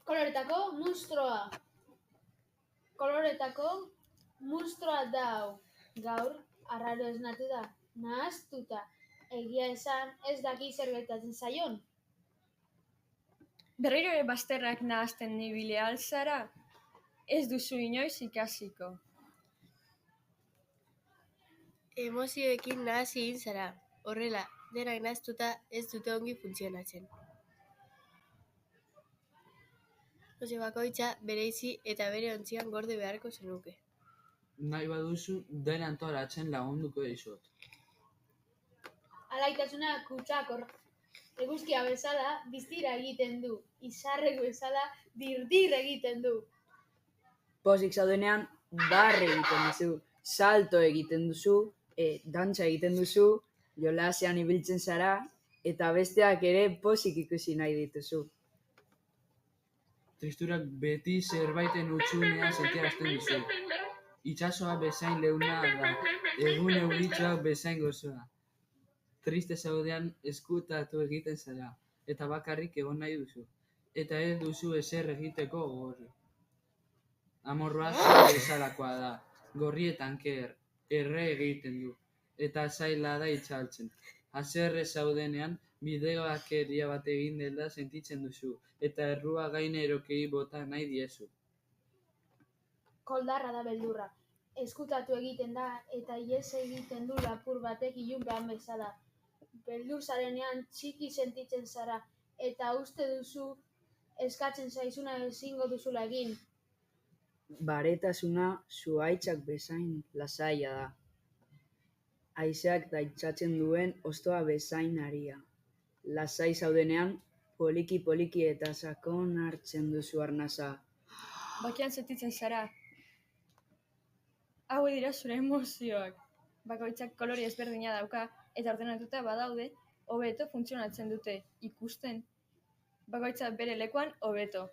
Koloretako mustroa da hau. Gaur, arraro esnatu da, nahaztuta. Egia esan, ez daki zer gertatzen zaion. Berriro ere bazterrak nahazten ibili al zara? Ez duzu inoiz ikasiko. Emozioekin nahasi egin zara. Horrela, denak nahaztuta ez dute ongi funtzionatzen. Emozio bakoitza bereizi eta bere ontzian gorde beharko zenuke. Nahi baduzu, dena antolatzen lagunduko dizut. Alaitasuna kutsakor. Eguzkia bezala distira egiten du. Izarrek bezala dirdir egiten du. Pozik zaudenean, barre egiten duzu, salto egiten duzu, dantza egiten duzu, jolasean ibiltzen zara, eta besteak ere pozik ikusi nahi dituzu. Tristurak beti zerbaiten hutsunea sentiarazten dizu. Itsasoa bezain leuna da, egun euritsuak bezain gozoa. Triste zaudean ezkutatu egiten zara, eta bakarrik egon nahi duzu. Eta ez duzu ezer egiteko gogorik. Amorrua zure bezalakoa da, gorrietan erre egiten du, eta zaila da itzaltzen. Haserre zaudenean, bideoakeria bat egin dela sentitzen duzu, eta errua gainerokei bota nahi diezu. Koldarra da beldurra. Ezkutatu egiten da eta ihes egiten du lapur batek ilunpean bezala. Beldur zarenean txiki sentitzen zara, eta uste duzu eskatzen zaizuna ezingo duzula egin. Baretasuna zuhaitzak bezain lasaia da. Haizeak daitzatzen duen hostoa bezain aria. Lasai zaudenean, poliki eta sakon hartzen duzu arnasa. Bakean sentitzen zara. Hauek dira zure emozioak. Bakoitzak kolore ezberdina dauka eta ordenatuta badaude, hobeto funtzionatzen dute ikusten. Bakoitza bere lekuan hobeto.